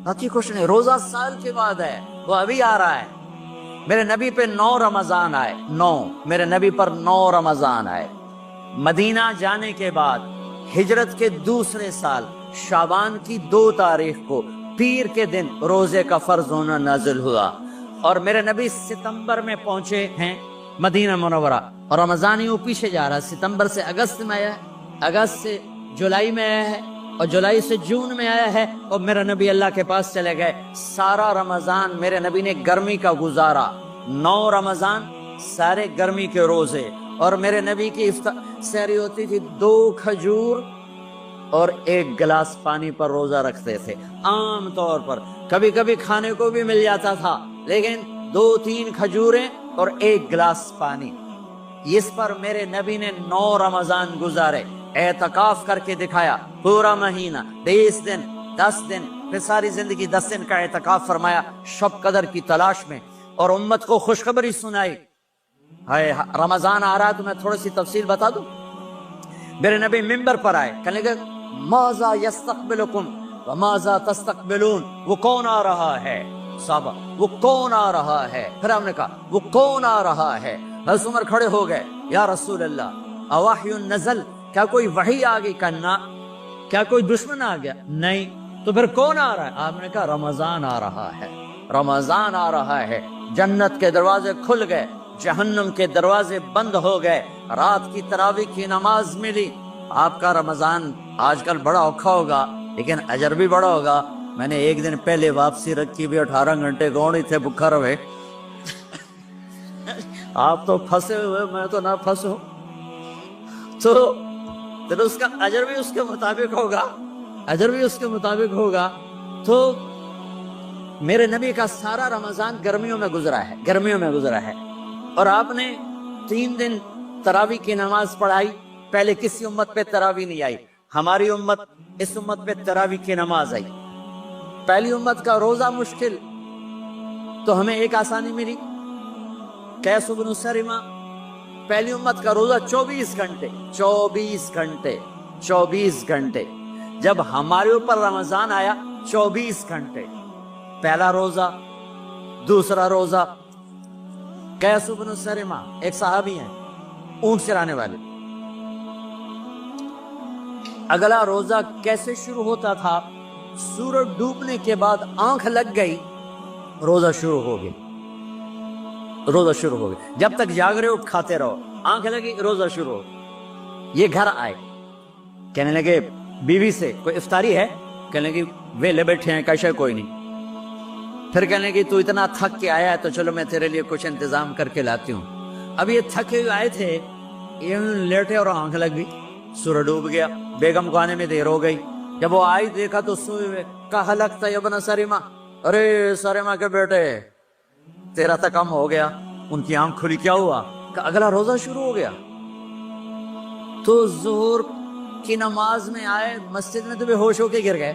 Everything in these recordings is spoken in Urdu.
باقی کچھ نہیں. روزہ سال کے بعد ہے, وہ ابھی آ رہا ہے. میرے نبی پہ 9 رمضان آئے, 9 میرے نبی پر 9 رمضان آئے. مدینہ جانے کے بعد ہجرت کے دوسرے سال شعبان کی 2 تاریخ کو پیر کے دن روزے کا فرض ہونا نازل ہوا. اور میرے نبی ستمبر میں پہنچے ہیں مدینہ منورہ, اور رمضان یوں پیچھے جا رہا ہے. ستمبر سے اگست میں آیا ہے, اگست سے جولائی میں آیا ہے, اور جولائی سے جون میں آیا ہے, اور میرے نبی اللہ کے پاس چلے گئے. سارا رمضان میرے نبی نے گرمی کا گزارا. 9 رمضان سارے گرمی کے روزے. اور میرے نبی کی سحری ہوتی تھی 2 کھجور اور 1 گلاس پانی پر روزہ رکھتے تھے عام طور پر. کبھی کبھی کھانے کو بھی مل جاتا تھا, لیکن 2-3 کھجوریں اور 1 گلاس پانی. اس پر میرے نبی نے 9 رمضان گزارے. اعتکاف کر کے دکھایا, پورا مہینہ 20 دن 10 دن, پھر ساری زندگی 10 دن کا اعتکاف فرمایا شب قدر کی تلاش میں, اور امت کو خوشخبری سنائی. رمضان آ رہا ہے تو میں تھوڑی سی تفصیل بتا دوں. میرے نبی ممبر پر آئے, کہنے لگے ماذا یستقبلکم وماذا تستقبلون, وہ کون آ رہا ہے صحابہ, وہ کون آ رہا ہے. پھر ہم نے کہا وہ کون آ رہا ہے. حضرت عمر کھڑے ہو گئے, یا رسول اللہ اوحی نزل, کیا کوئی وحی آ گئی؟ کہنا کیا کوئی دشمن آ گیا؟ نہیں. تو پھر کون آ رہا ہے؟ آپ نے کہا رمضان آ رہا ہے, رمضان آ رہا ہے. جنت کے دروازے کھل گئے, جہنم کے دروازے بند ہو گئے, رات کی تراویح کی نماز ملی. آپ کا رمضان آج کل بڑا اوکھا ہوگا لیکن اجر بھی بڑا ہوگا. میں نے 1 دن پہلے واپسی رکھی بھی, 18 گھنٹے گون ہی تھے بکھا رہے. آپ تو پھنسے ہوئے, میں تو نہ پھنسوں. تو پھر اس کا اجر بھی اس کے مطابق ہوگا, اجر بھی اس کے مطابق ہوگا. تو میرے نبی کا سارا رمضان گرمیوں میں گزرا ہے, گرمیوں میں گزرا ہے. اور آپ نے 3 دن تراویح کی نماز پڑھائی. پہلے کسی امت پہ تراویح نہیں آئی, ہماری امت, اس امت پہ تراویح کی نماز آئی. پہلی امت کا روزہ مشکل, تو ہمیں ایک آسانی ملی, قیس بن سرمہ. پہلی امت کا روزہ 24 گھنٹے, 24 گھنٹے, 24 گھنٹے. جب ہمارے اوپر رمضان آیا 24 گھنٹے. پہلا روزہ, دوسرا روزہ. قیس بن سرمہ ایک صحابی ہیں, اونٹ چرانے والے. اگلا روزہ کیسے شروع ہوتا تھا؟ سورج ڈوبنے کے بعد آنکھ لگ گئی, روزہ شروع ہو گیا, روزہ شروع ہو گیا. جب تک جاگ رہے ہو کھاتے رہو, آنکھ لگی روزہ شروع ہو. یہ گھر آئے, کہنے لگے بیوی سے کوئی افطاری ہے؟ کہنے لگے ویلے بیٹھے ہیں, کیسے کوئی نہیں. پھر کہنے لگے تو اتنا تھک کے آیا ہے تو چلو میں تیرے لیے کچھ انتظام کر کے لاتی ہوں. اب یہ تھکے ہوئے آئے تھے, یہ لیٹے اور آنکھ لگ گئی, سورج ڈوب گیا. بیگم کو آنے میں دیر ہو گئی. جب وہ آئی دیکھا تو سوئے ہوئے. کہا لگتا ہے ابن سرمہ, ارے سرمہ کے بیٹے تیرا تو کم ہو گیا. ان کی آنکھ کھلی, کیا ہوا؟ کہ اگلا روزہ شروع ہو گیا. تو ظہر کی نماز میں آئے, مسجد میں تو بے ہوش ہو کے گر گئے.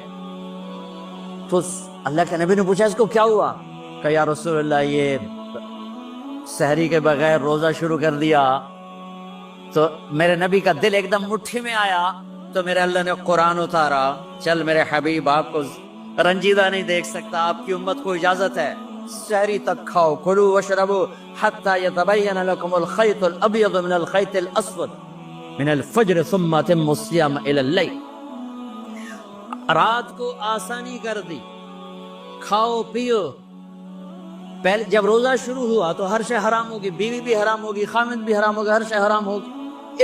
تو اللہ کے نبی نے پوچھا اس کو کیا ہوا؟ کہ یا رسول اللہ یہ سحری کے بغیر روزہ شروع کر دیا. تو میرے نبی کا دل ایک دم مٹھی میں آیا, تو میرے اللہ نے قرآن اتارا, چل میرے حبیب آپ کو رنجیدہ نہیں دیکھ سکتا, آپ کی امت کو اجازت ہے سحری تک کھاؤ, کلوا واشربوا حتی یتبین لکم الخیط الابیض من الخیط الاسود من الفجر ثم اتموا الصیام الی اللیل. رات کو آسانی کر دی, کھاؤ پیو. پہلے جب روزہ شروع ہوا تو ہر شے حرام ہوگی, بیوی بھی حرام ہوگی, خامد بھی حرام ہوگا, ہر شے حرام ہوگی.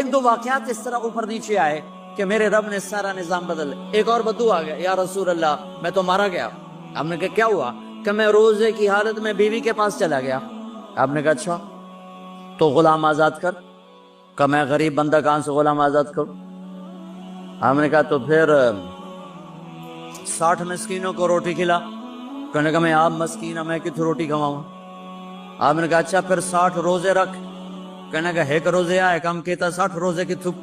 1-2 واقعات اس طرح اوپر نیچے آئے کہ میرے رب نے سارا نظام بدل. ایک اور بدو آ گیا, یا رسول اللہ میں تو مارا گیا. ہم نے کہا کیا ہوا؟ کہ میں روزے کی حالت میں بیوی کے پاس چلا گیا. آپ نے کہا اچھا تو غلام آزاد کر. کہ میں غریب بندہ کہاں سے غلام آزاد کروں؟ ہم نے کہا تو پھر 60 مسکینوں کو روٹی کھلا. کہنے کا میں آپ مسکین ہوں, میں کتوں روٹی کھواؤں؟ آپ نے کہا اچھا پھر 60 روزے رکھ. کہنے کا ایک روزے آئے کم کہتا 60 روزے کی تھک.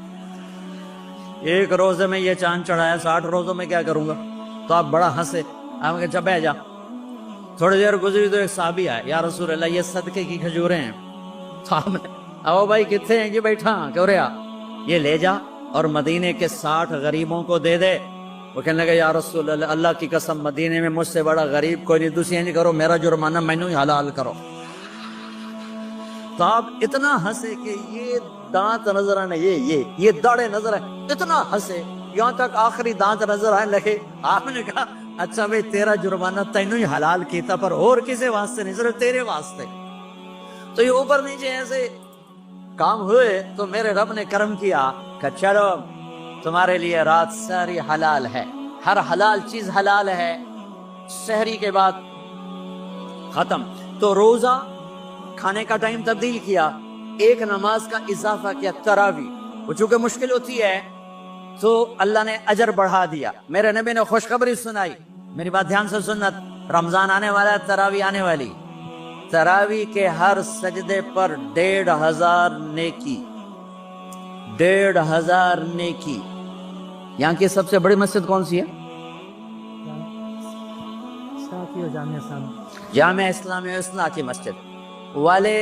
ایک روزے میں یہ چاند چڑھایا, 60 روزوں میں کیا کروں گا؟ تو آپ بڑا ہنسے. آپ نے کہا چل بیٹھ جا. تھوڑی دیر گزری تو ایک صحابی آئے, یا رسول اللہ یہ صدقے کی کھجوریں ہیں. تو آپ نے او بھائی کتنے ہیں؟ یہ بیٹھا کیوں رہا, یہ لے جا اور مدینے کے 60 غریبوں کو دے دے. وہ کہنے لگا یا رسول اللہ اللہ کی قسم مدینے میں مجھ سے بڑا غریب کوئی نہیں، دوسری نہیں کرو، میرا جرمانہ مینوں ہی حلال کرو۔ تو آپ اتنا ہنسے کہ یہ دانت نظر آنے، یہ داڑے نظر آئے، اتنا ہنسے یہاں تک آخری دانت نظر آنے لگے۔ آپ نے کہا اچھا بھائی تیرا جرمانہ تینوں ہی حلال کیتا، پر اور کسی واسطے نہیں، صرف تیرے واسطے۔ تو یہ اوپر نیچے ایسے کام ہوئے تو میرے رب نے کرم کیا کہ چلو تمہارے لیے رات ساری حلال ہے، ہر حلال چیز حلال ہے۔ سحری کے بعد ختم، تو روزہ کھانے کا ٹائم تبدیل کیا، ایک نماز کا اضافہ کیا، تراویح، وہ چونکہ مشکل ہوتی ہے تو اللہ نے اجر بڑھا دیا۔ میرے نبی نے خوشخبری سنائی، میری بات دھیان سے سننا، رمضان آنے والا ہے، تراویح آنے والی، تراویح کے ہر سجدے پر 1500 نیکی، 1500 نیکی۔ یہاں کی سب سے بڑی مسجد کون سی ہے؟ جامعہ اسلامیہ اصلاح کی مسجد والے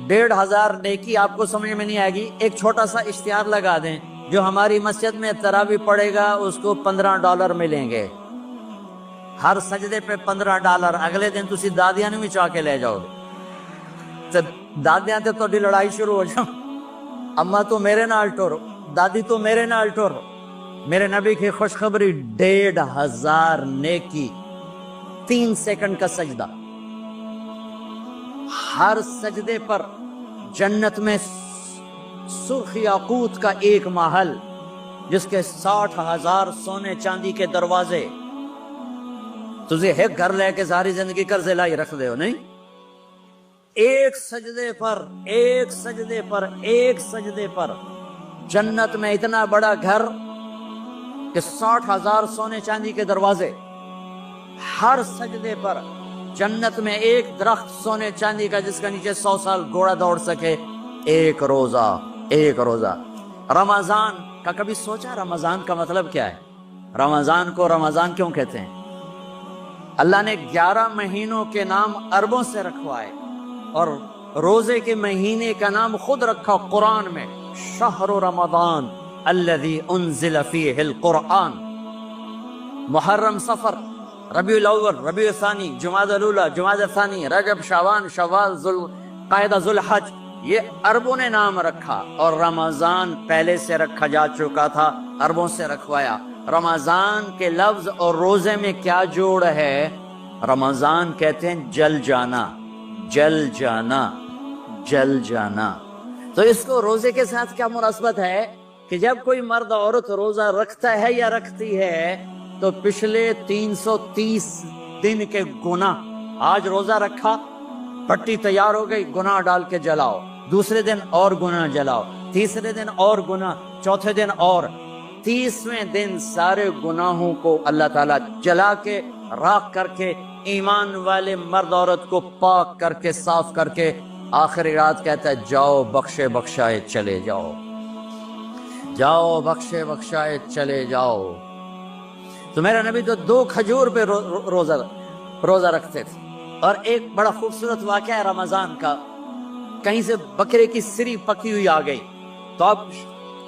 1500 نیکی آپ کو سمجھ میں نہیں آئے گی۔ ایک چھوٹا سا اشتہار لگا دیں، جو ہماری مسجد میں تراویح پڑے گا اس کو $15 ملیں گے، ہر سجدے پہ $15۔ اگلے دن تسی دادیاں نوں بھی چاہ کے لے جاؤ گے، دادیاں تے تہاڈی لڑائی شروع ہو جاؤ، اما تو میرے نال ٹر، دادی تو میرے نال ٹر۔ میرے نبی کی خوشخبری، 1500 نیکی، 3 سیکنڈ کا سجدہ، ہر سجدے پر جنت میں سرخ یاقوت کا ایک محل جس کے 60,000 سونے چاندی کے دروازے۔ تجھے ایک گھر لے کے ساری زندگی قرضے لائی رکھ دے ہو نہیں، ایک سجدے پر، ایک سجدے پر، ایک سجدے پر جنت میں اتنا بڑا گھر کہ 60,000 سونے چاندی کے دروازے، ہر سجدے پر جنت میں ایک درخت سونے چاندی کا جس کا نیچے 100 سال گھوڑا دوڑ سکے، ایک روزہ، ایک روزہ۔ رمضان کا کبھی سوچا رمضان کا مطلب کیا ہے؟ رمضان کو رمضان کیوں کہتے ہیں؟ اللہ نے 11 مہینوں کے نام عربوں سے رکھوائے اور روزے کے مہینے کا نام خود رکھا قرآن میں، شہر رمضان الذی انزل فیہ القرآن۔ محرم، صفر، ربیع الاول، ربیع الثانی، جمادی الاولی، جمادی الثانی، رجب، شعبان، شوال، ذوالقعدہ، ذوالحج، یہ عربوں نے نام رکھا، اور رمضان پہلے سے رکھا جا چکا تھا، عربوں سے رکھوایا۔ رمضان کے لفظ اور روزے میں کیا جوڑ ہے؟ رمضان کہتے ہیں جل جانا، جل جانا، جل جانا۔ تو اس کو روزے کے ساتھ کیا مناسبت ہے کہ جب کوئی مرد عورت روزہ رکھتا ہے یا رکھتی ہے تو پچھلے 330 دن کے گناہ، آج روزہ رکھا، پٹی تیار ہو گئی، گناہ ڈال کے جلاؤ، دوسرے دن اور گناہ جلاؤ، تیسرے دن اور گناہ، چوتھے دن اور، 30ویں دن سارے گناہوں کو اللہ تعالیٰ جلا کے، راکھ کر کے، ایمان والے مرد عورت کو پاک کر کے، صاف کر کے، آخری رات کہتا ہے جاؤ بخشے بخشائے چلے جاؤ، جاؤ بخشے بخشائے چلے جاؤ۔ تو میرا نبی تو 2 کھجور پہ روزہ رکھتے تھے۔ اور ایک بڑا خوبصورت واقعہ ہے رمضان کا، کہیں سے بکرے کی سری پکی ہوئی آ گئی تو آپ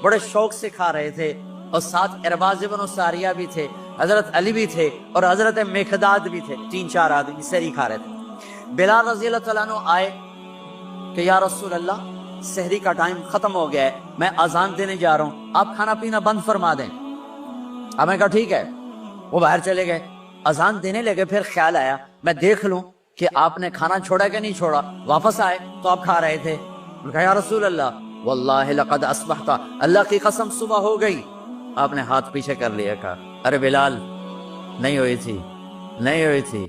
بڑے شوق سے کھا رہے تھے، اور ساتھ ارباز بن ساریہ بھی تھے، حضرت علی بھی تھے، اور حضرت میخداد بھی تھے، 3-4 آدمی سحری کھا رہے تھے۔ بلال رضی اللہ تعالیٰ عنہ آئے کہ یا رسول اللہ سحری کا ٹائم ختم ہو گیا ہے، میں اذان دینے جا رہا ہوں، آپ کھانا پینا بند فرما دیں۔ اب میں کہا ٹھیک ہے، وہ باہر چلے گئے، اذان دینے لگے، پھر خیال آیا میں دیکھ لوں کہ آپ نے کھانا چھوڑا کہ نہیں چھوڑا۔ واپس آئے تو آپ کھا رہے تھے، کہا یا رسول اللہ واللہ لقد اصبحت، اللہ کی قسم صبح ہو گئی۔ آپ نے ہاتھ پیچھے کر لیا، کہا ارے بلال نہیں ہوئی تھی، نہیں ہوئی تھی،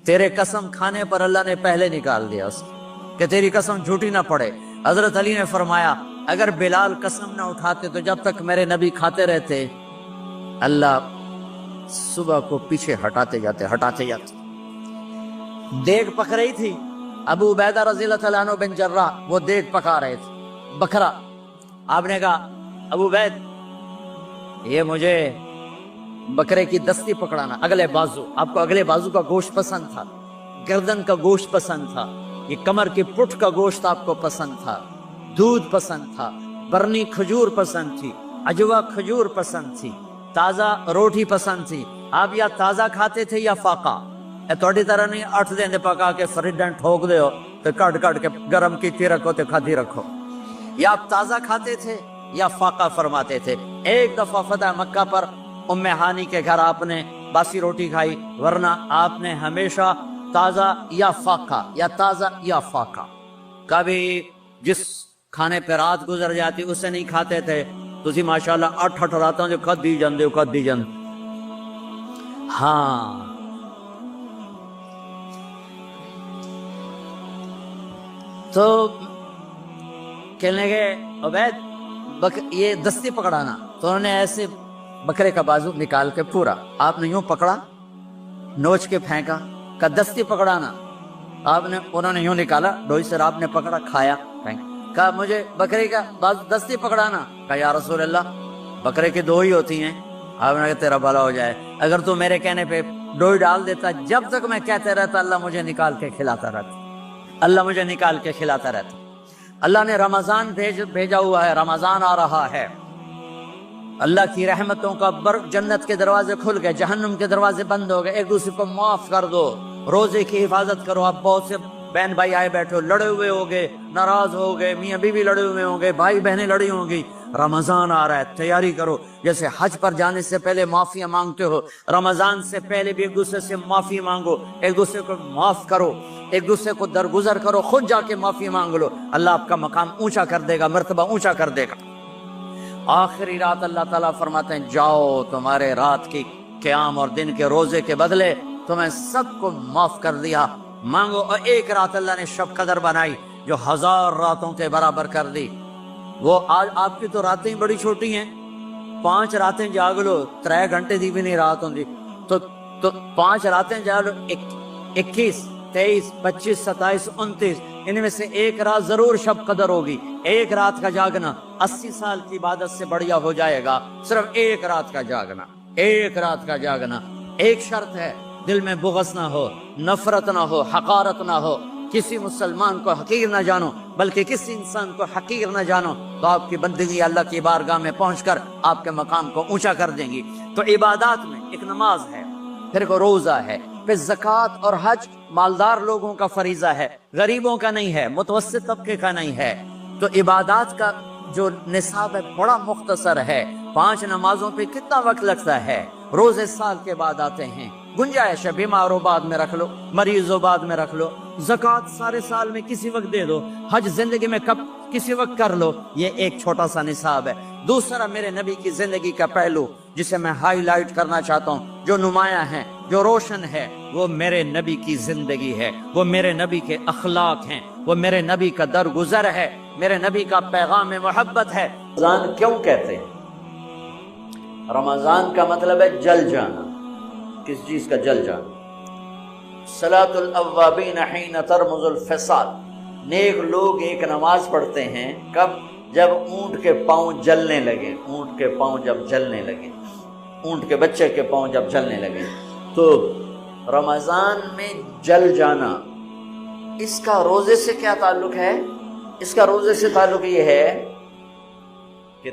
تیرے قسم کھانے پر اللہ نے پہلے نکال دیا اس کہ تیری قسم جھوٹی نہ پڑے۔ حضرت علی نے فرمایا اگر بلال قسم نہ اٹھاتے تو جب تک میرے نبی کھاتے رہتے اللہ صبح کو پیچھے ہٹاتے جاتے، ہٹاتے جاتے۔ دیگ پک رہی تھی، ابو عبیدہ رضی اللہ تعالیٰ عنہ بن جراح وہ دیگ پکا رہے تھے، بکرا۔ آپ نے کہا ابو عبید یہ مجھے بکرے کی دستی پکڑانا، اگلے بازو، آپ کو اگلے بازو کا گوشت پسند تھا، گردن کا گوشت پسند تھا، یہ کمر کی پٹھ کا گوشت آپ کو پسند تھا، دودھ پسند تھا، برنی کھجور پسند تھی، عجوا کھجور پسند تھی، تازہ روٹی پسند تھی، آپ یا تازہ کھاتے تھے یا فاقہ؟ تھوڑی طرح نہیں 8 دن پکا کے فریڈن ٹھوک دے ہو تو کٹ کٹ کے گرم کی رکھو تو کھادی رکھو، یا آپ تازہ کھاتے تھے یا فاقہ فرماتے تھے؟ ایک دفعہ فتح مکہ پر ام ہانی کے گھر آپ نے باسی روٹی کھائی، ورنہ آپ نے ہمیشہ تازہ یا فاقہ یا تازہ یا فاقہ، کبھی جس کھانے پہ رات گزر جاتی اسے نہیں کھاتے تھے، تسی ماشاءاللہ 8 راتوں جو کھدی جاندے ہو کھدی جاندے۔ ہاں تو کہنے لگے عبید یہ دستی پکڑانا، تو انہوں نے ایسے بکرے کا بازو نکال کے پورا آپ نے یوں پکڑا، نوچ کے پھینکا، کہ دستی پکڑانا، آپ نے انہوں نے یوں نکالا ڈوئی سے، آپ نے پکڑا کھایا پھینکا، کہا مجھے بکرے کا بازو دستی پکڑانا، کہا یا رسول اللہ بکرے کی 2 ہی ہوتی ہیں، آپ نے کہا تیرا بھلا ہو جائے، اگر تو میرے کہنے پہ ڈوئی ڈال دیتا، جب تک میں کہتے رہتا اللہ مجھے نکال کے کھلاتا رہتا، اللہ مجھے نکال کے کھلاتا رہتا۔ اللہ نے رمضان بھیجا ہوا ہے، رمضان آ رہا ہے، اللہ کی رحمتوں کا جنت کے دروازے کھل گئے، جہنم کے دروازے بند ہو گئے، ایک دوسرے کو معاف کر دو، روزے کی حفاظت کرو۔ آپ بہت سے بہن بھائی آئے بیٹھے ہو، لڑے ہوئے ہوگے، ناراض ہو گئے، میاں بیوی لڑے ہوئے ہوں گے، بھائی بہنیں لڑی ہوں گی، رمضان آ رہا ہے، تیاری کرو۔ جیسے حج پر جانے سے پہلے معافیاں مانگتے ہو، رمضان سے پہلے بھی ایک دوسرے سے معافی مانگو، ایک دوسرے کو معاف کرو، ایک دوسرے کو درگزر کرو، خود جا کے معافی مانگ لو، اللہ آپ کا مقام اونچا کر دے گا، مرتبہ اونچا کر دے گا۔ آخری رات اللہ تعالیٰ فرماتے ہیں جاؤ، تمہارے رات کی قیام اور دن کے روزے کے بدلے تمہیں سب کو معاف کر دیا، مانگو۔ اور ایک رات اللہ نے شب قدر بنائی جو 1000 راتوں کے برابر کر دی۔ وہ آج آپ کی تو راتیں بڑی چھوٹی ہیں، 5 راتیں جاگ لو، 3 گھنٹے دی بھی نہیں رات ہوندی، تو 5 راتیں جاگ لو، 21 23 25 27 29، ان میں سے ایک رات ضرور شب قدر ہوگی۔ ایک رات کا جاگنا 80 سال کی عبادت سے بڑھیا ہو جائے گا، صرف ایک رات کا جاگنا، ایک رات کا جاگنا۔ ایک شرط ہے، دل میں بغض نہ ہو، نفرت نہ ہو، حقارت نہ ہو، کسی مسلمان کو حقیر نہ جانو، بلکہ کسی انسان کو حقیر نہ جانو، تو آپ کی بندگی اللہ کی بارگاہ میں پہنچ کر آپ کے مقام کو اونچا کر دیں گی۔ تو عبادات میں ایک نماز ہے، پھر ایک روزہ ہے، پھر زکوٰۃ اور حج مالدار لوگوں کا فریضہ ہے، غریبوں کا نہیں ہے، متوسط طبقے کا نہیں ہے۔ تو عبادات کا جو نصاب ہے بڑا مختصر ہے۔ 5 نمازوں پہ کتنا وقت لگتا ہے؟ روزے سال کے بعد آتے ہیں، گنجائش ہے، بیمار ہو بعد میں رکھ لو، مریض ہو بعد میں رکھ لو، زکوٰۃ سارے سال میں کسی وقت دے دو، حج زندگی میں کب کسی وقت کر لو، یہ ایک چھوٹا سا نصاب ہے۔ دوسرا میرے نبی کی زندگی کا پہلو جسے میں ہائی لائٹ کرنا چاہتا ہوں، جو نمایاں ہے، جو روشن ہے، وہ میرے نبی کی زندگی ہے، وہ میرے نبی کے اخلاق ہیں، وہ میرے نبی کا درگزر ہے، میرے نبی کا پیغام محبت ہے۔ رمضان کیوں کہتے ہیں؟ رمضان کا مطلب ہے جل جانا۔ کس چیز کا جل جانا؟ صلاۃ الاوابین حین ترمز الفصال، نیک لوگ ایک نماز پڑھتے ہیں کب؟ جب اونٹ کے پاؤں جلنے لگے، اونٹ کے پاؤں جب جلنے لگے، اونٹ کے بچے کے پاؤں جب جلنے لگے۔ تو رمضان میں جل جانا، اس کا روزے سے کیا تعلق ہے؟ اس کا روزے سے تعلق یہ ہے کہ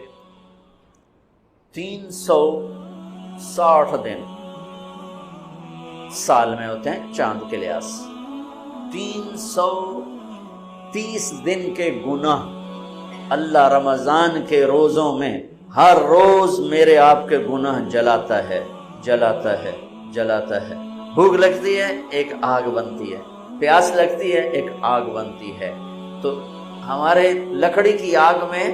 360 دن سال میں ہوتے ہیں چاند کے لحاظ سے، 330 دن کے گناہ اللہ رمضان کے روزوں میں ہر روز میرے آپ کے گناہ جلاتا ہے، جلاتا ہے، جلاتا ہے۔ بھوک لگتی ہے ایک آگ بنتی ہے، پیاس لگتی ہے ایک آگ بنتی ہے، تو ہمارے لکڑی کی آگ میں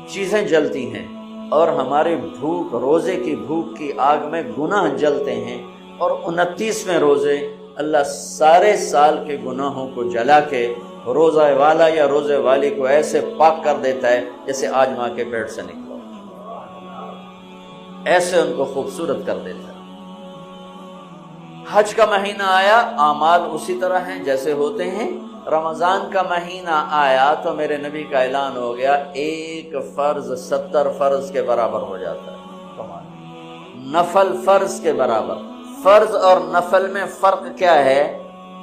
چیزیں جلتی ہیں، اور ہماری بھوک، روزے کی بھوک کی آگ میں گناہ جلتے ہیں، اور 29ویں روزے اللہ سارے سال کے گناہوں کو جلا کے روزہ والا یا روزے والی کو ایسے پاک کر دیتا ہے جیسے آج ماں کے پیٹ سے نکلو، ایسے ان کو خوبصورت کر دیتا ہے۔ حج کا مہینہ آیا، اعمال اسی طرح ہیں جیسے ہوتے ہیں۔ رمضان کا مہینہ آیا تو میرے نبی کا اعلان ہو گیا، ایک فرض 70 فرض کے برابر ہو جاتا ہے، نفل فرض کے برابر۔ فرض اور نفل میں فرق کیا ہے؟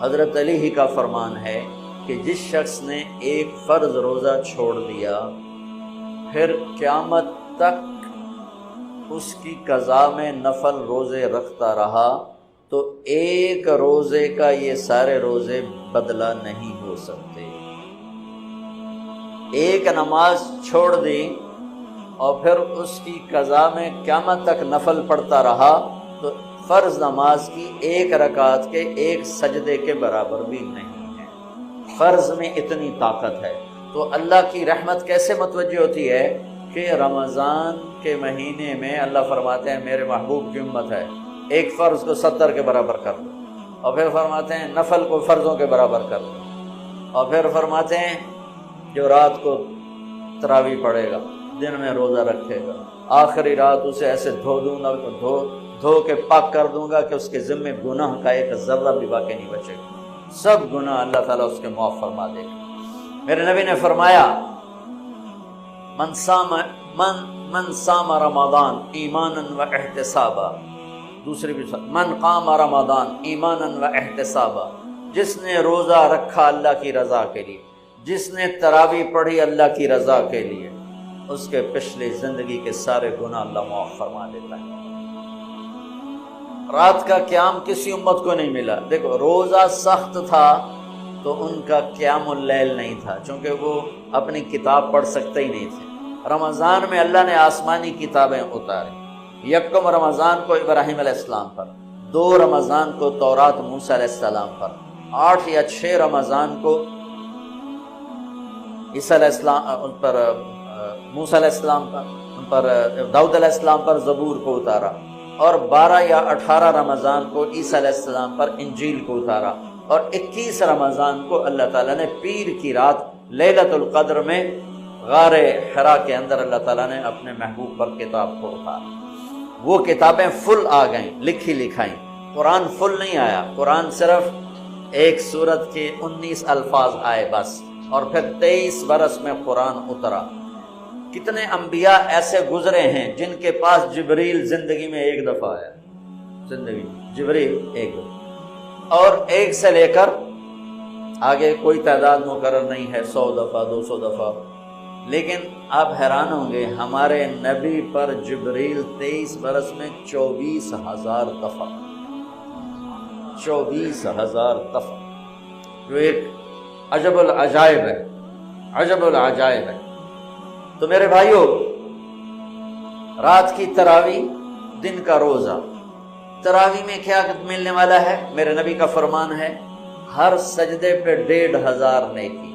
حضرت علی ہی کا فرمان ہے کہ جس شخص نے ایک فرض روزہ چھوڑ دیا، پھر قیامت تک اس کی قضا میں نفل روزے رکھتا رہا تو ایک روزے کا یہ سارے روزے بدلہ نہیں ہو سکتے۔ ایک نماز چھوڑ دی اور پھر اس کی قضا میں قیامت تک نفل پڑھتا رہا تو فرض نماز کی ایک رکعت کے ایک سجدے کے برابر بھی نہیں ہے۔ فرض میں اتنی طاقت ہے تو اللہ کی رحمت کیسے متوجہ ہوتی ہے کہ رمضان کے مہینے میں اللہ فرماتے ہیں میرے محبوب کی امت ہے، ایک فرض کو 70 کے برابر کر لو، اور پھر فرماتے ہیں نفل کو فرضوں کے برابر کر لو، اور پھر فرماتے ہیں جو رات کو تراویح پڑھے گا، دن میں روزہ رکھے گا، آخری رات اسے ایسے دھو دوں گا، دھو کے پاک کر دوں گا کہ اس کے ذمے گناہ کا ایک ذرہ بھی باقی نہیں بچے گا، سب گناہ اللہ تعالیٰ اس کے معاف فرما دے گا۔ میرے نبی نے فرمایا من صام رمضان ایمانا و احتسابا، دوسری بھی من قام رمضان ایمانا و احتسابا، جس نے روزہ رکھا اللہ کی رضا کے لیے، جس نے تراویح پڑھی اللہ کی رضا کے لیے، اس کے پچھلی زندگی کے سارے گناہ اللہ معاف فرما دیتا ہے۔ رات کا قیام کسی امت کو نہیں ملا۔ دیکھو روزہ سخت تھا تو ان کا قیام اللیل نہیں تھا، چونکہ وہ اپنی کتاب پڑھ سکتے ہی نہیں تھے۔ رمضان میں اللہ نے آسمانی کتابیں اتاری، یکم رمضان کو ابراہیم علیہ السلام پر، 2 رمضان کو تورات موسیٰ علیہ السلام پر، 8 یا 6 رمضان کو عیسیٰ علیہ السلام پر، موسیٰ علیہ السلام پر، داؤد علیہ السلام پر زبور کو اتارا، اور 12 یا 18 رمضان کو عیسیٰ علیہ السلام پر انجیل کو اتارا، اور 21 رمضان کو اللہ تعالیٰ نے پیر کی رات لیلۃ القدر میں غار حرا کے اندر اللہ تعالیٰ نے اپنے محبوب پر کتاب کو اتارا۔ وہ کتابیں فل آ گئیں، لکھی لکھائیں۔ قرآن فل نہیں آیا، قرآن صرف ایک سورت کے 19 الفاظ آئے بس، اور پھر 23 برس میں قرآن اترا۔ کتنے انبیاء ایسے گزرے ہیں جن کے پاس جبریل زندگی میں ایک دفعہ آیا، زندگی جبریل ایک دفعہ، اور ایک سے لے کر آگے کوئی تعداد مقرر نہیں ہے، 100 دفعہ 200 دفعہ، لیکن آپ حیران ہوں گے ہمارے نبی پر جبریل 23 برس میں 24,000 دفعہ، 24,000 دفعہ، جو ایک عجب العجائب ہے، عجب العجائب ہے۔ تو میرے بھائیوں، رات کی تراویح، دن کا روزہ، تراویح میں کیا ملنے والا ہے؟ میرے نبی کا فرمان ہے ہر سجدے پہ 1,500 نیکی،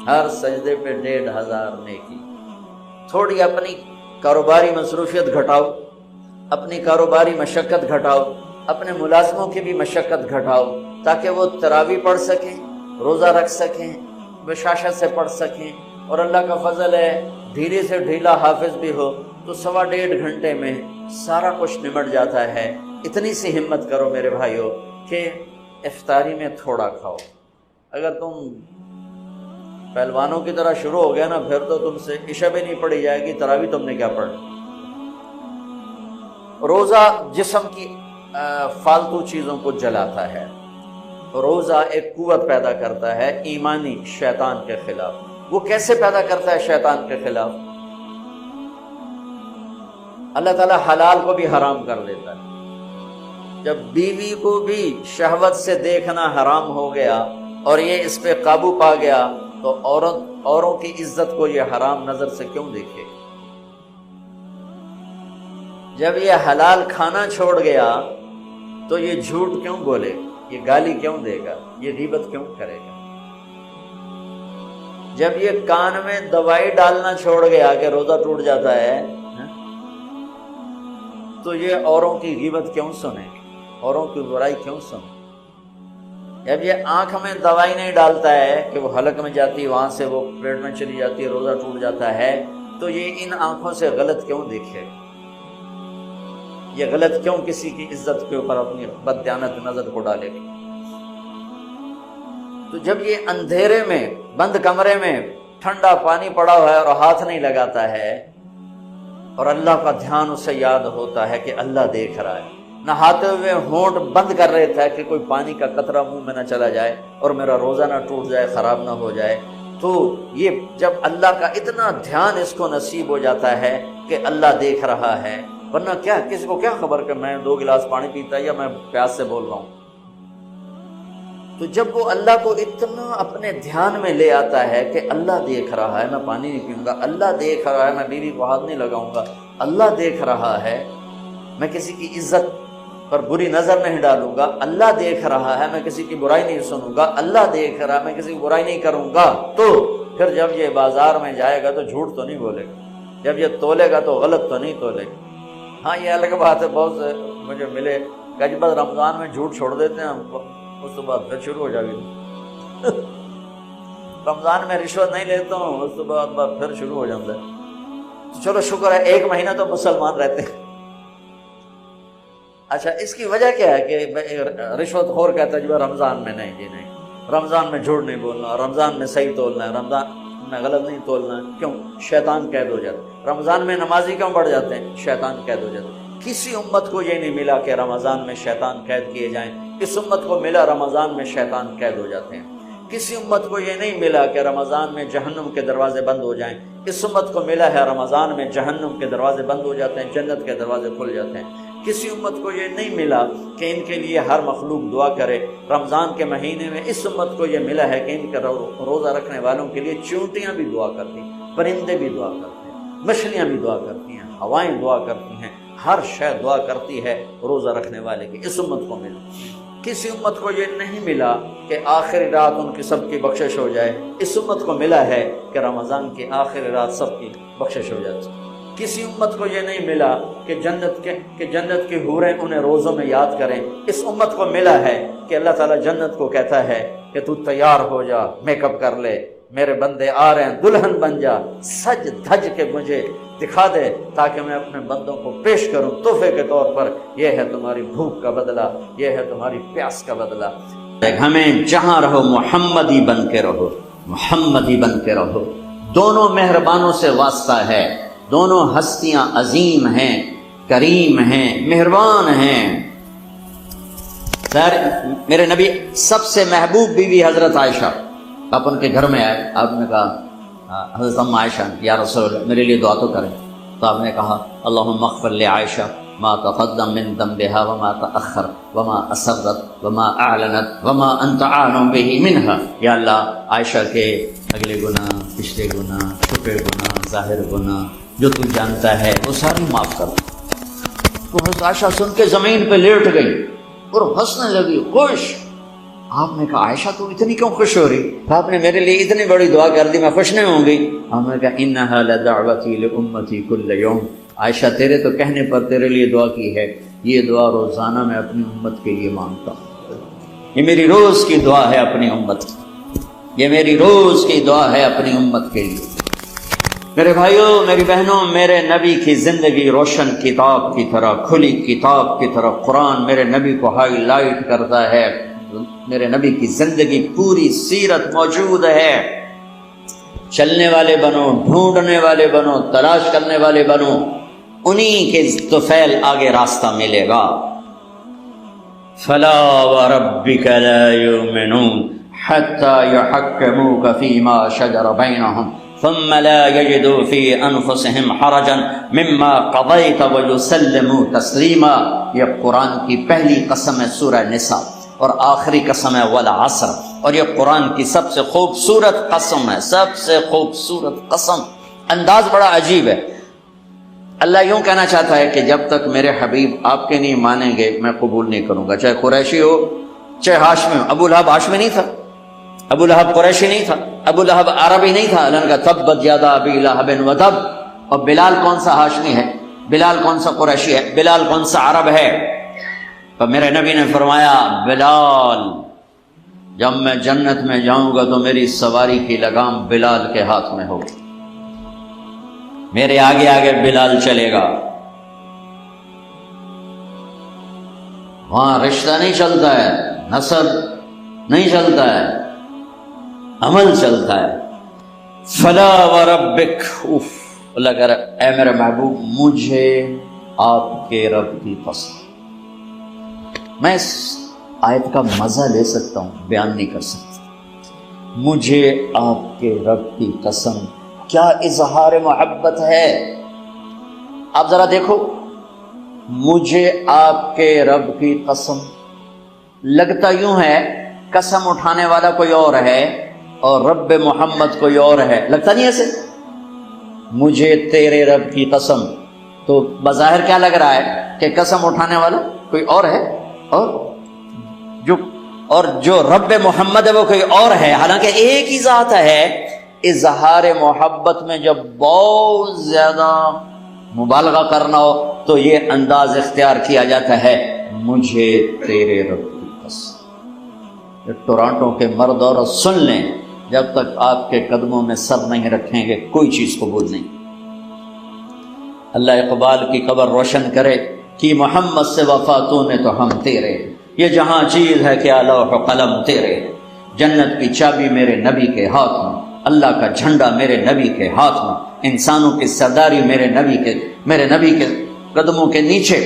ہر سجدے پہ 1,500 نیکی۔ تھوڑی اپنی کاروباری مصروفیت گھٹاؤ، اپنی کاروباری مشقت گھٹاؤ، اپنے ملازموں کی بھی مشقت گھٹاؤ، تاکہ وہ تراویح پڑھ سکیں، روزہ رکھ سکیں، بشاشت سے پڑھ سکیں، اور اللہ کا فضل ہے دھیرے سے ڈھیلا حافظ بھی ہو تو 1.25 گھنٹے میں سارا کچھ نمٹ جاتا ہے۔ اتنی سی ہمت کرو میرے بھائیوں کہ افطاری میں تھوڑا کھاؤ۔ اگر تم پہلوانوں کی طرح شروع ہو گیا نا، پھر تو تم سے عشاء بھی نہیں پڑھی جائے گی، تراویح تم نے کیا پڑھ۔ روزہ جسم کی فالتو چیزوں کو جلاتا ہے، روزہ ایک قوت پیدا کرتا ہے ایمانی شیطان کے خلاف۔ وہ کیسے پیدا کرتا ہے شیطان کے خلاف؟ اللہ تعالیٰ حلال کو بھی حرام کر دیتا ہے۔ جب بیوی کو بھی شہوت سے دیکھنا حرام ہو گیا اور یہ اس پہ قابو پا گیا تو اوروں کی عزت کو یہ حرام نظر سے کیوں دیکھے؟ جب یہ حلال کھانا چھوڑ گیا تو یہ جھوٹ کیوں بولے، یہ گالی کیوں دے گا، یہ غیبت کیوں کرے گا؟ جب یہ کان میں دوائی ڈالنا چھوڑ گیا کہ روزہ ٹوٹ جاتا ہے تو یہ اوروں کی غیبت کیوں سنے، اوروں کی برائی کیوں سنے؟ جب یہ آنکھ میں دوائی نہیں ڈالتا ہے کہ وہ حلق میں جاتی ہے، وہاں سے وہ پیٹ میں چلی جاتی ہے، روزہ ٹوٹ جاتا ہے، تو یہ ان آنکھوں سے غلط کیوں دیکھے؟ یہ غلط کیوں کسی کی عزت کے اوپر اپنی بددیانت نظر کو ڈالے گی؟ تو جب یہ اندھیرے میں بند کمرے میں ٹھنڈا پانی پڑا ہوا ہے اور ہاتھ نہیں لگاتا ہے اور اللہ کا دھیان اسے یاد ہوتا ہے کہ اللہ دیکھ رہا ہے، نہاتے ہوئے ہونٹ بند کر رہے تھے کہ کوئی پانی کا قطرہ منہ میں نہ چلا جائے اور میرا روزہ نہ ٹوٹ جائے، خراب نہ ہو جائے، تو یہ جب اللہ کا اتنا دھیان اس کو نصیب ہو جاتا ہے کہ اللہ دیکھ رہا ہے ورنہ کیا کسی کو کیا خبر کہ میں 2 گلاس پانی پیتا یا میں پیاس سے بول رہا ہوں. تو جب وہ اللہ کو اتنا اپنے دھیان میں لے آتا ہے کہ اللہ دیکھ رہا ہے میں پانی نہیں پیوں گا، اللہ دیکھ رہا ہے میں بیوی کو ہاتھ نہیں لگاؤں گا، اللہ دیکھ رہا ہے میں کسی کی عزت پر بری نظر نہیں ڈالوں گا، اللہ دیکھ رہا ہے میں کسی کی برائی نہیں سنوں گا، اللہ دیکھ رہا ہے میں کسی کی برائی نہیں کروں گا، تو پھر جب یہ بازار میں جائے گا تو جھوٹ تو نہیں بولے گا، جب یہ تولے گا تو غلط تو نہیں تولے گا. ہاں یہ الگ بات ہے، بہت سے مجھے ملے کہ جب بس رمضان میں جھوٹ چھوڑ دیتے ہیں اس کے بعد پھر شروع ہو جائے گی. رمضان میں رشوت نہیں لیتا ہوں اس کے بعد پھر شروع ہو جاتا ہے. تو چلو شکر ہے 1 مہینہ تو مسلمان رہتے ہیں. اچھا اس کی وجہ کیا ہے کہ رشوت خور کہتا ہے جو رمضان میں نہیں جی نہیں، رمضان میں جھوٹ نہیں بولنا، رمضان میں صحیح تولنا ہے، رمضان میں غلط نہیں تولنا ہے. کیوں؟ شیطان قید ہو جاتا ہے. رمضان میں نمازی کیوں بڑھ جاتے ہیں؟ شیطان قید ہو جاتا ہے. کسی امت کو یہ نہیں ملا کہ رمضان میں شیطان قید کیے جائیں، اس امت کو ملا رمضان میں شیطان قید ہو جاتے ہیں. کسی امت کو یہ نہیں ملا کہ رمضان میں جہنم کے دروازے بند ہو جائیں، اس امت کو ملا ہے رمضان میں جہنم کے دروازے بند ہو جاتے ہیں، جنت کے دروازے کھل جاتے ہیں. کسی امت کو یہ نہیں ملا کہ ان کے لیے ہر مخلوق دعا کرے. رمضان کے مہینے میں اس امت کو یہ ملا ہے کہ ان کے روزہ رکھنے والوں کے لیے چونٹیاں بھی دعا کرتی ہیں، پرندے بھی دعا کرتے ہیں، مچھلیاں بھی دعا کرتی ہیں، ہوائیں دعا کرتی ہیں، ہر شے دعا کرتی ہے روزہ رکھنے والے کی. اس امت کو ملا. کسی امت کو یہ نہیں ملا کہ آخری رات ان کی سب کی بخشش ہو جائے. اس امت کو ملا ہے کہ رمضان کی آخری رات سب کی بخشش ہو جاتی. کسی امت کو یہ نہیں ملا کہ جنت کی حوریں انہیں روزوں میں یاد کریں. اس امت کو ملا ہے کہ اللہ تعالیٰ جنت کو کہتا ہے کہ تو تیار ہو جا، میک اپ کر لے، میرے بندے آ رہے ہیں، دلہن بن جا، سج دھج کے مجھے دکھا دے تاکہ میں اپنے بندوں کو پیش کروں تحفے کے طور پر. یہ ہے تمہاری بھوک کا بدلہ، یہ ہے تمہاری پیاس کا بدلہ. ہمیں جہاں رہو محمدی بن کے رہو، محمدی بن کے رہو. دونوں مہربانوں سے واسطہ ہے، دونوں ہستیاں عظیم ہیں، کریم ہیں، مہربان ہیں. سر میرے نبی سب سے محبوب بیوی حضرت عائشہ. آپ ان کے گھر میں آئے، آپ نے کہا حضرت ام عائشہ یا رسول اللہ میرے لیے دعا تو کریں. تو آپ نے کہا اللہم اغفر لعائشہ ما تقدم من ذنبها وما تأخر وما اسرت وما اعلنت وما انت اعلم به منها. یا اللہ عائشہ کے اگلے گناہ، پچھلے گناہ، چھپے گناہ، ظاہر گناہ جو تو جانتا ہے وہ ساری معاف کر. تو حضرت عائشہ سن کے زمین پہ لیٹ گئی اور ہنسنے لگی، خوش. آپ نے کہا عائشہ تو اتنی کیوں خوش ہو رہی؟ آپ نے میرے لیے اتنی بڑی دعا کر دی، میں خوش نہیں ہوں گی؟ آپ نے کہا انہا لدعوتی لامتی کل یوم. عائشہ تیرے تو کہنے پر تیرے لیے دعا کی ہے، یہ دعا روزانہ میں اپنی امت کے لیے مانگتا ہوں. یہ میری روز کی دعا ہے اپنی امت کی، یہ میری روز کی دعا ہے اپنی امت کے لیے. میرے بھائیوں، میری بہنوں، میرے نبی کی زندگی روشن کتاب کی طرح، کھلی کتاب کی طرح قرآن میرے نبی کو ہائی لائٹ کرتا ہے. میرے نبی کی زندگی پوری سیرت موجود ہے. چلنے والے بنو، ڈھونڈنے والے بنو، تلاش کرنے والے بنو، انہی کے طفیل آگے راستہ ملے گا. فلا وربک لا یؤمنون حتی یحکموک فیما شجر بینہم ثم لا يجدوا في انفسهم حرجا مما قضيت ويسلموا تسلیما. یہ قرآن کی پہلی قسم ہے سورہ نساء، اور آخری قسم ہے والعصر. اور یہ قرآن کی سب سے خوبصورت قسم ہے، سب سے خوبصورت قسم. انداز بڑا عجیب ہے. اللہ یوں کہنا چاہتا ہے کہ جب تک میرے حبیب آپ کے نہیں مانیں گے میں قبول نہیں کروں گا، چاہے قریشی ہو چاہے ہاشمی ہو. ابو لہب ہاشمی نہیں تھا، ابو لہب قریشی نہیں تھا، ابو لہب عربی نہیں تھا. اللہ نے کہا تبت یدا ابی لہب وتب. اور بلال کون سا ہاشمی ہے؟ بلال کون سا قریشی ہے؟ بلال کون سا عرب ہے؟ تو میرے نبی نے فرمایا بلال جب میں جنت میں جاؤں گا تو میری سواری کی لگام بلال کے ہاتھ میں ہوگی، میرے آگے آگے بلال چلے گا. وہاں رشتہ نہیں چلتا ہے، نسب نہیں چلتا ہے، عمل چلتا ہے. فلا وربک. اللہ کہہ رہا اے میرے محبوب مجھے آپ کے رب کی قسم. میں اس آیت کا مزہ لے سکتا ہوں، بیان نہیں کر سکتا. مجھے آپ کے رب کی قسم، کیا اظہار محبت ہے. آپ ذرا دیکھو مجھے آپ کے رب کی قسم. لگتا یوں ہے قسم اٹھانے والا کوئی اور ہے اور رب محمد کوئی اور ہے. لگتا نہیں ایسے؟ مجھے تیرے رب کی قسم. تو بظاہر کیا لگ رہا ہے کہ قسم اٹھانے والا کوئی اور ہے اور جو رب محمد ہے وہ کوئی اور ہے، حالانکہ ایک ہی ذات ہے. اظہار محبت میں جب بہت زیادہ مبالغہ کرنا ہو تو یہ انداز اختیار کیا جاتا ہے، مجھے تیرے رب کی قسم. ٹورانٹو کے مرد عورت سن لیں، جب تک آپ کے قدموں میں سر نہیں رکھیں گے کوئی چیز قبول نہیں. اللہ اقبال کی قبر روشن کرے کہ محمد سے وفاتوں نے تو ہم تیرے، یہ جہاں چیز ہے کیا لوح و قلم تیرے. جنت کی چابی میرے نبی کے ہاتھ میں، اللہ کا جھنڈا میرے نبی کے ہاتھ میں، انسانوں کی سرداری میرے نبی کے قدموں کے نیچے،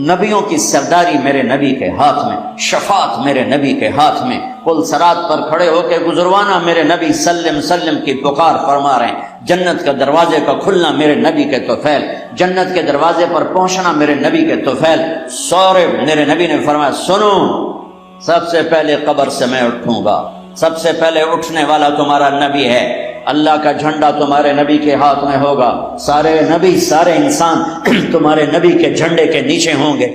نبیوں کی سرداری میرے نبی کے ہاتھ میں، شفاعت میرے نبی کے ہاتھ میں. پل صراط پر کھڑے ہو کے گزروانا میرے نبی سلم سلم کی پکار فرما رہے ہیں. جنت کے دروازے کا کھلنا میرے نبی کے طفیل، جنت کے دروازے پر پہنچنا میرے نبی کے طفیل. سورے میرے نبی نے فرمایا سنو، سب سے پہلے قبر سے میں اٹھوں گا، سب سے پہلے اٹھنے والا تمہارا نبی ہے. اللہ کا جھنڈا تمہارے نبی کے ہاتھ میں ہوگا، سارے نبی سارے انسان تمہارے نبی کے جھنڈے کے نیچے ہوں گے.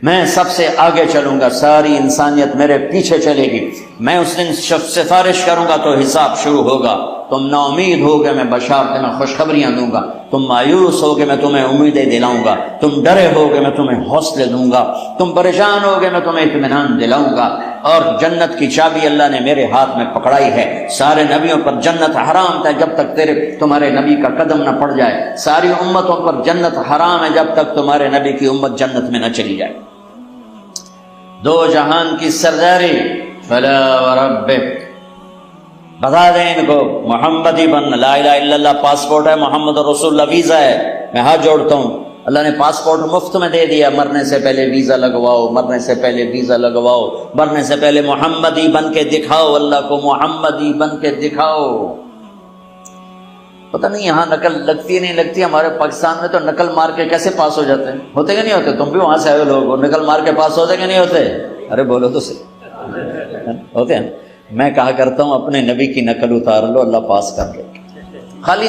میں سب سے آگے چلوں گا، ساری انسانیت میرے پیچھے چلے گی. میں اس دن سفارش کروں گا تو حساب شروع ہوگا. تم نا امید ہوگے میں بشارت میں خوشخبریاں دوں گا، تم مایوس ہوگے میں تمہیں امیدیں دلاؤں گا، تم ڈرے ہوگے میں تمہیں حوصلے دوں گا، تم پریشان ہوگے میں تمہیں اطمینان دلاؤں گا. اور جنت کی چابی اللہ نے میرے ہاتھ میں پکڑائی ہے. سارے نبیوں پر جنت حرام تھا جب تک تمہارے نبی کا قدم نہ پڑ جائے. ساری امتوں پر جنت حرام ہے جب تک تمہارے نبی کی امت جنت میں نہ چلی جائے. دو جہان کی سرداری فلا وربک. بتا دیں ان کو محمد ہی بن، لا الہ الا اللہ پاسپورٹ ہے، محمد رسول اللہ ویزا ہے. میں ہاتھ جوڑتا ہوں، اللہ نے پاسپورٹ مفت میں دے دیا. مرنے سے پہلے ویزا لگواؤ، مرنے سے پہلے ویزا لگواؤ، مرنے سے پہلے محمد ہی بن کے دکھاؤ، اللہ کو محمد ہی بن کے دکھاؤ. پتہ نہیں یہاں نقل لگتی ہے نہیں لگتی. ہمارے پاکستان میں تو نقل مار کے کیسے پاس ہو جاتے ہیں، ہوتے کہ نہیں ہوتے؟ تم بھی وہاں سے آئے لوگ، نقل مار کے پاس ہوتے کہ نہیں ہوتے؟ ارے بولو تو صحیح، ہوتے ہیں. میں کہا کرتا ہوں اپنے نبی کی نقل اتار لو، اللہ پاس کر لے. خالی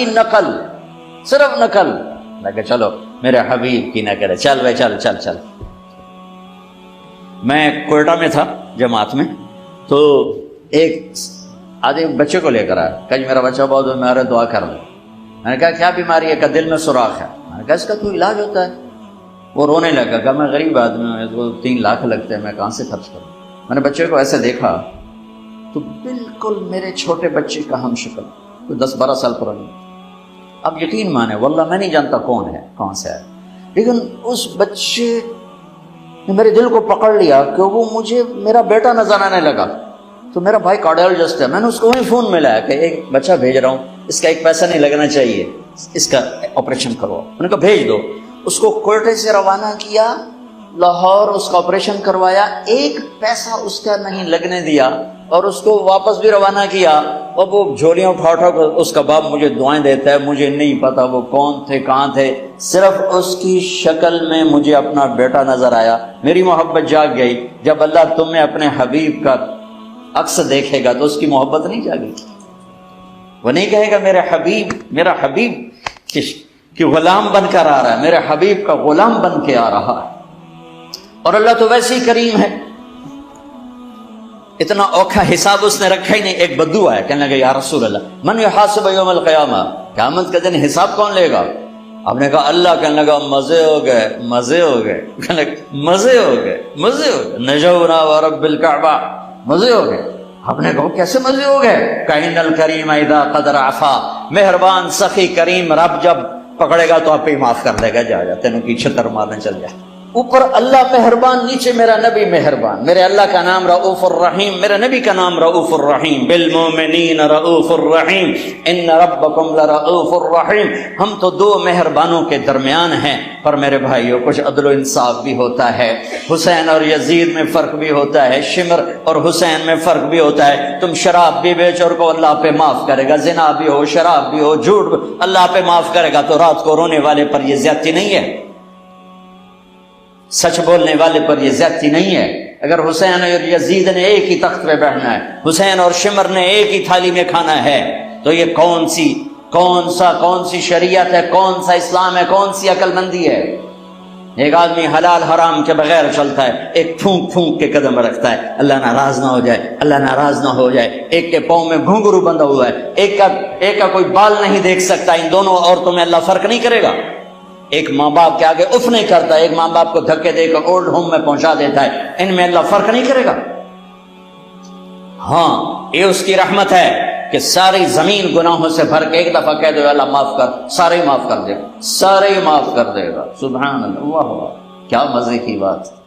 نقل، صرف نقل. کہ چلو میرے حبیب کی نقل ہے، چل بھائی چل چل چل. میں کوئٹہ میں تھا جماعت میں، تو ایک آدھے بچے کو لے کر آیا، کہ میرا بچہ بہت بیمار ہے، دعا کر دو. میں نے کہا کیا بیماری ہے؟ کہ دل میں سوراخ ہے. میں نے کہا اس کا کوئی علاج ہوتا ہے؟ وہ رونے لگا، کہ میں غریب آدمی ہوں، تو 3 لاکھ لگتے ہیں، میں کہاں سے خرچ کروں. میں نے بچے کو ایسے دیکھا تو بالکل میرے چھوٹے بچے کا ہم شکل، کوئی 10-12 سال پرانی. اب یقین مانے واللہ میں نہیں جانتا کون ہے، کہاں سے ہے، لیکن اس بچے نے میرے دل کو پکڑ لیا کہ وہ مجھے میرا بیٹا نظر آنے لگا. تو میرا بھائی کارڈیالوجسٹ ہے، میں نے اس کو وہیں فون ملایا کہ ایک بچہ بھیج رہا ہوں، اس کا ایک پیسہ نہیں لگنا چاہیے، اس کا آپریشن کرواؤ. میں نے کہا بھیج دو. اس کو کوئٹے سے روانہ کیا، لاہور اس کا آپریشن کروایا، ایک پیسہ اس کا نہیں لگنے دیا، اور اس کو واپس بھی روانہ کیا. اور وہ جھولیاں اٹھا کر اس کا باپ مجھے دعائیں دیتا ہے، مجھے نہیں پتا وہ کون تھے کہاں تھے، صرف اس کی شکل میں مجھے اپنا بیٹا نظر آیا. میری محبت جاگ گئی. جب اللہ تمہیں اپنے حبیب کا عکس دیکھے گا تو اس کی محبت نہیں جاگے گی. وہ نہیں کہے گا میرا حبیب کہ غلام بن کر آ رہا ہے، میرے حبیب کا غلام بن کے آ رہا ہے. اور اللہ تو ویسے ہی کریم ہے، اتنا اوکھا حساب اس نے رکھا ہی نہیں. ایک بدو آیا، کہنے لگا یا رسول اللہ من یحاسب یوم القیامہ، قیامت کا دن حساب کون لے گا؟ آپ نے کہا اللہ. کہنے لگا مزے ہو گئے. کہنے لگا مزے ہو گئے. نجونا ورب الکعبہ، مزے ہو گئے. آپ نے کہا کیسے مزے ہو گئے؟ کائن الکریم اذا قدر عفا، مہربان سخی کریم رب جب پکڑے گا تو آپ ہی معاف کر دے گا. جا تینوں کی چھتر مارنے چل جائے. اوپر اللہ مہربان، نیچے میرا نبی مہربان. میرے اللہ کا نام رؤوف الرحیم، میرے نبی کا نام رؤوف الرحیم. بالمؤمنین رؤوف الرحیم ان ربکم لرؤوف الرحیم. ہم تو 2 مہربانوں کے درمیان ہیں. پر میرے بھائیوں کچھ عدل و انصاف بھی ہوتا ہے. حسین اور یزید میں فرق بھی ہوتا ہے، شمر اور حسین میں فرق بھی ہوتا ہے. تم شراب بھی بیچ اور کو اللہ پہ معاف کرے گا، زنا بھی ہو، شراب بھی ہو، جھوٹ اللہ پہ معاف کرے گا. تو رات کو رونے والے پر یہ زیادتی نہیں ہے. سچ بولنے والے پر یہ زیادتی نہیں ہے۔ اگر حسین اور یزید نے ایک ہی تخت پہ بیٹھنا ہے، حسین اور شمر نے ایک ہی تھالی میں کھانا ہے، تو یہ کون سی شریعت ہے، کون سا اسلام ہے، کون سی عقل مندی ہے؟ ایک آدمی حلال حرام کے بغیر چلتا ہے، ایک پھونک پھونک کے قدم رکھتا ہے، اللہ ناراض نہ ہو جائے، اللہ ناراض نہ ہو جائے۔ ایک کے پاؤں میں گھنگرو بندھا ہوا ہے، ایک کا کوئی بال نہیں دیکھ سکتا۔ ان دونوں عورتوں میں اللہ فرق نہیں کرے گا؟ ایک ماں باپ کے آگے اف نہیں کرتا، ایک ماں باپ کو دھکے دے کر اولڈ ہوم میں پہنچا دیتا ہے، ان میں اللہ فرق نہیں کرے گا؟ ہاں، یہ اس کی رحمت ہے کہ ساری زمین گناہوں سے بھر کے ایک دفعہ کہہ دو اللہ معاف کر، سارے معاف کر دے گا، سارے معاف کر دے گا۔ سبحان اللہ، واہ واہ، کیا مزے کی بات۔